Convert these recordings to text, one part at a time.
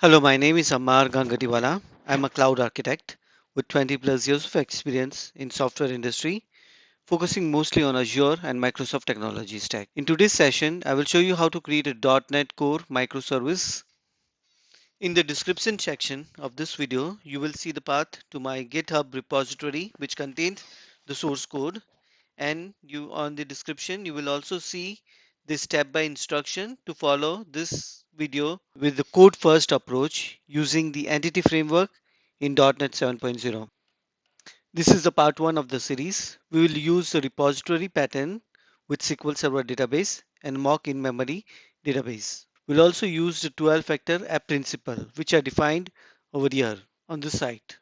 Hello, my name is Ammar Gangatiwala. I'm a cloud architect with 20 plus years of experience in software industry, focusing mostly on Azure and Microsoft technology stack. In today's session, I will show you how to create a .NET Core Microservice. In the description section of this video, you will see the path to my GitHub repository, which contains the source code, and you on the description you will also see the step by instruction to follow this video with the code first approach using the entity framework in .NET 7.0. This is the part 1 of the series. We will use the repository pattern with SQL Server database and mock in-memory database. We'll also use the 12 factor app principle which are defined over here on this site.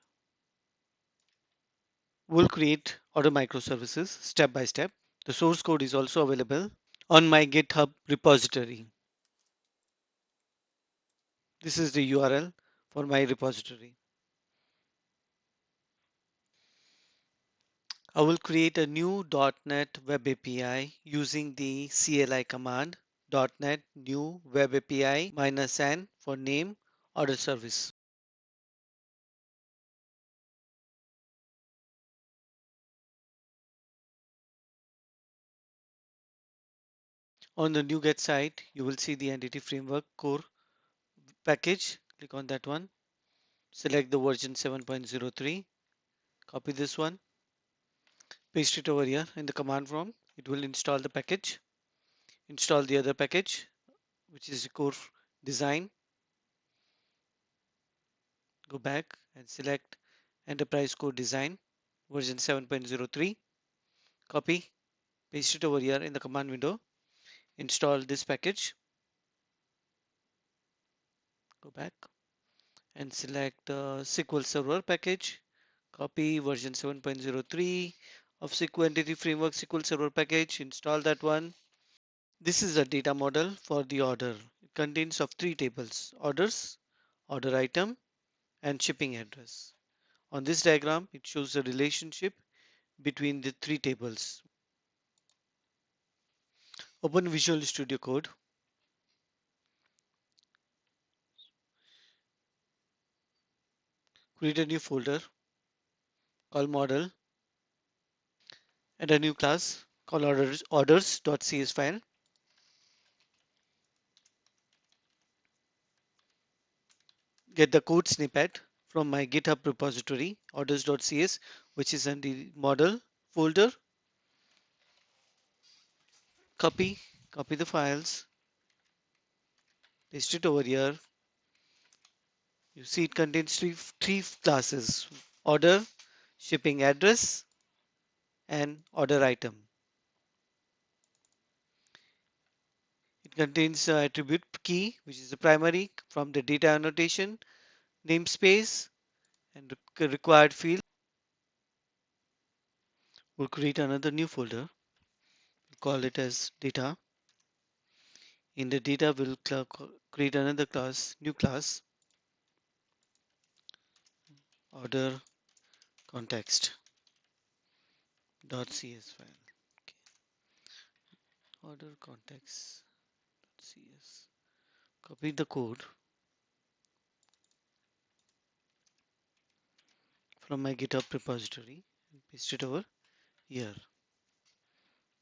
We'll create order microservices step by step. The source code is also available on my GitHub repository. This is the URL for my repository. I will create a new .NET Web API using the CLI command .NET new Web API -n for name order service. On the NuGet site, you will see the Entity Framework Core package. Click on that one. Select the version 7.03. Copy this one. Paste it over here in the command prompt. It will install the package. Install the other package, which is Core Design. Go back and select Enterprise Core Design version 7.03. Copy, paste it over here in the command window. Install this package. Go back and select SQL Server package. Copy version 7.03 of SQL Entity Framework SQL Server package. Install that one. This is a data model for the order. It contains of 3 tables: orders, order item, and shipping address. On this diagram, it shows the relationship between the 3 tables. Open Visual Studio Code. Create a new folder called model and a new class called orders.cs file. Get the code snippet from my GitHub repository orders.cs, which is in the model folder. Copy the files, paste it over here. You see it contains three classes: order, shipping address, and order item. It contains the attribute key, which is the primary from the data annotation, namespace, and required field. We'll create another new folder. We'll call it as data. In the data, we'll create another class, new class, order context.cs file. Okay. Order context.cs. Copy the code from my GitHub repository and paste it over here.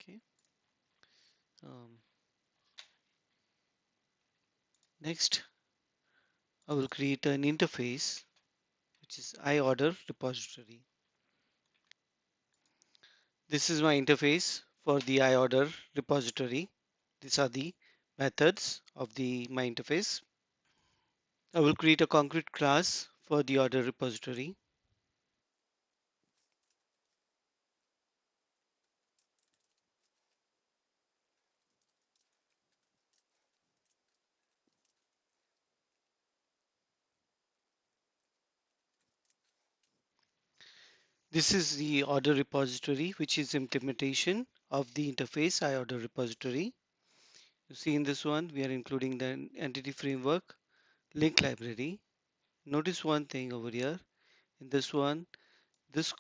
Okay. Next, I will create an interface which is IOrderRepository. This is my interface for the IOrder repository. These are the methods of my interface. I will create a concrete class for the order repository. This is the order repository, which is implementation of the interface IOrder repository. You see in this one, we are including the entity framework link library. Notice one thing over here. In this one, this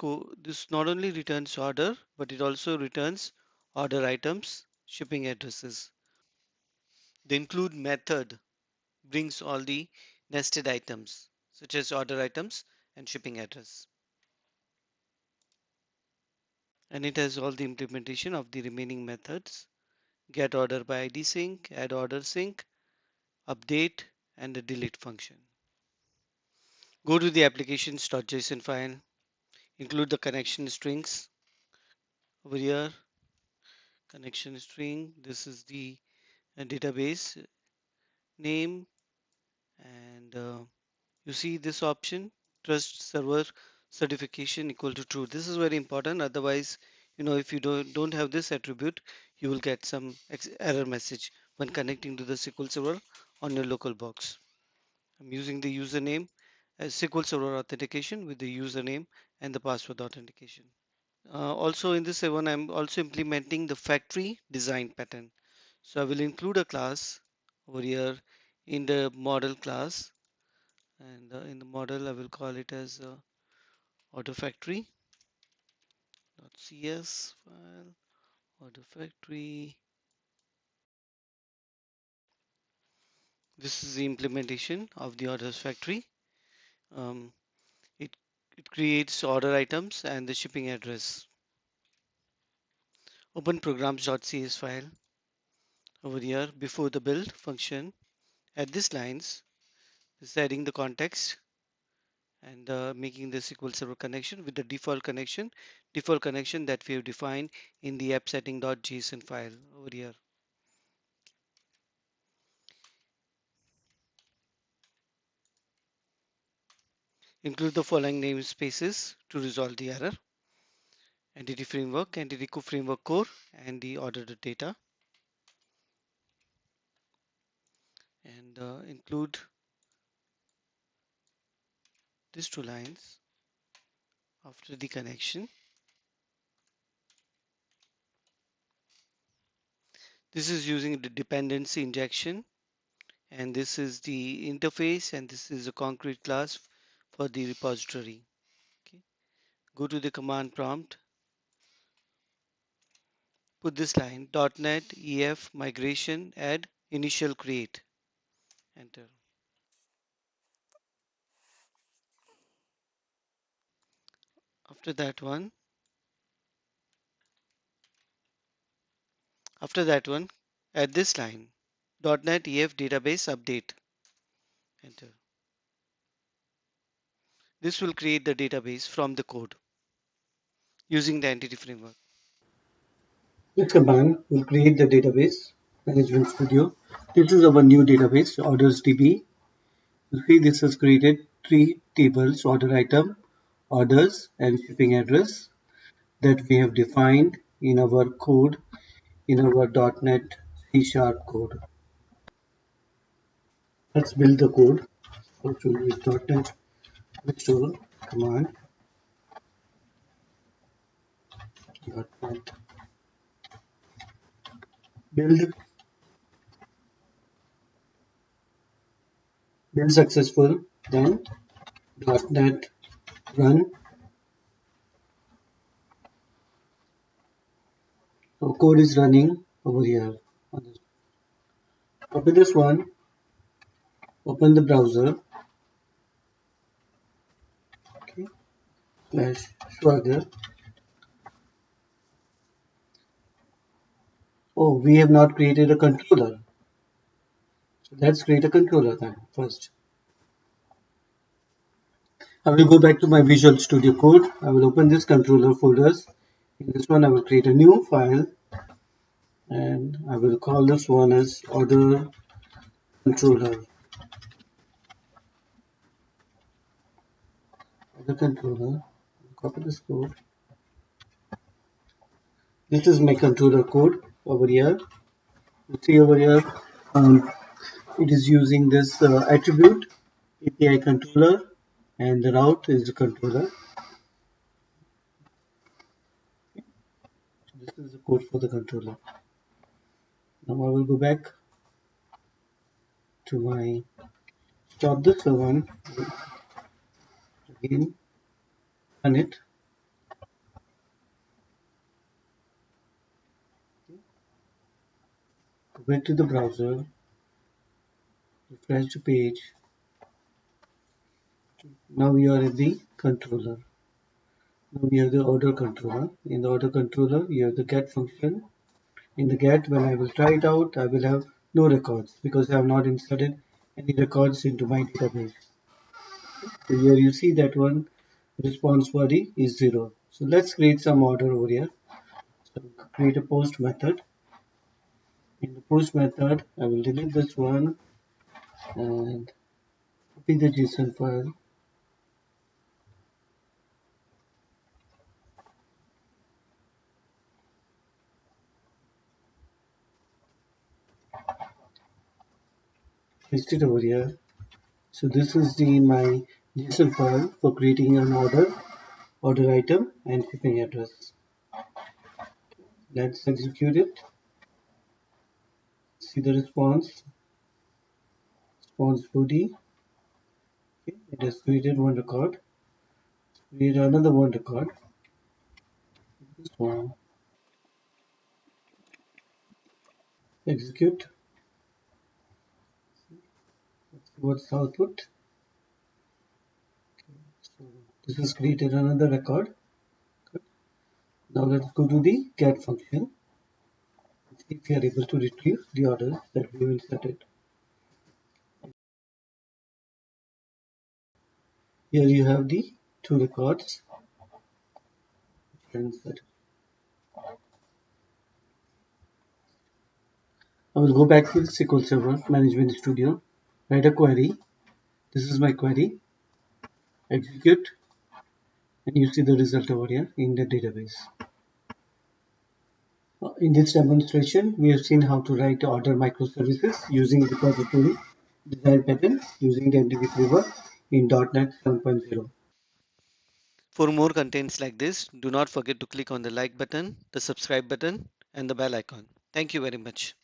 not only returns order, but it also returns order items, shipping addresses. The include method brings all the nested items such as order items and shipping address. And it has all the implementation of the remaining methods: get order by ID sync, add order sync, update, and the delete function. Go to the applications.json file, include the connection strings over here. Connection string, this is the database name, and you see this option, trust server certification equal to true. This is very important. Otherwise, if you don't have this attribute, you will get some error message when connecting to the SQL Server on your local box. I'm using the username as SQL Server authentication with the username and the password authentication. Also in this one, I'm also implementing the factory design pattern. So I will include a class over here in the model class, and in the model I will call it as OrderFactory.cs file, OrderFactory. This is the implementation of the orders factory. Um, it, it creates order items and the shipping address. Open Programs.cs file over here before the build function. At this lines, this is adding the context and making the SQL Server connection with the default connection that we have defined in the app setting.json file over here. Include the following namespaces to resolve the error: Entity Framework, Entity Framework Core, and the ordered data. And include these two lines after the connection. This is using the dependency injection, and this is the interface, and this is a concrete class for the repository. Okay. Go to the command prompt, put this line .NET EF migration add initial create, enter. After that one, add this line .NET EF database update, enter. This will create the database from the code using the entity framework. This command will create the database management studio. This is our new database, OrdersDB. You see this has created three tables: order item, orders, and shipping address that we have defined in our code, in our .NET C# code. Let's build the code. First we'll use .NET install command, .NET build, build successful, then .NET run. So code is running over here. Copy this one, open the browser, okay, /swagger. Oh, we have not created a controller. So let's create a controller then first. I will go back to my Visual Studio Code. I will open this controller folders. In this one, I will create a new file and I will call this one as order controller. Order controller. Copy this code. This is my controller code over here. You see over here, it is using this attribute API controller, and the route is the controller. This is the code for the controller. Now I will go back to my stop this one again, run it. Go back to the browser, refresh the page, Now we are at the controller. Now we have the order controller. In the order controller, you have the get function. In the get, when I will try it out, I will have no records because I have not inserted any records into my database. So here you see that one response body is 0. So let's create some order over here. So create a post method. In the post method, I will delete this one and copy the JSON file, paste it over here. So this is the my JSON file for creating an order item and shipping address. Let's execute it. See the response body. Okay, it has created one record. Create another one record. This one. Execute. Let's see what's the output. So this has created another record. Good. Now let's go to the get function. See if we are able to retrieve the orders that we will set it. Here you have the two records. And set. I will go back to the SQL Server Management Studio, write a query. This is my query. Execute, and you see the result over here in the database. In this demonstration, we have seen how to write order microservices using repository design pattern using the Entity Framework in .NET 7.0. For more contents like this, do not forget to click on the like button, the subscribe button, and the bell icon. Thank you very much.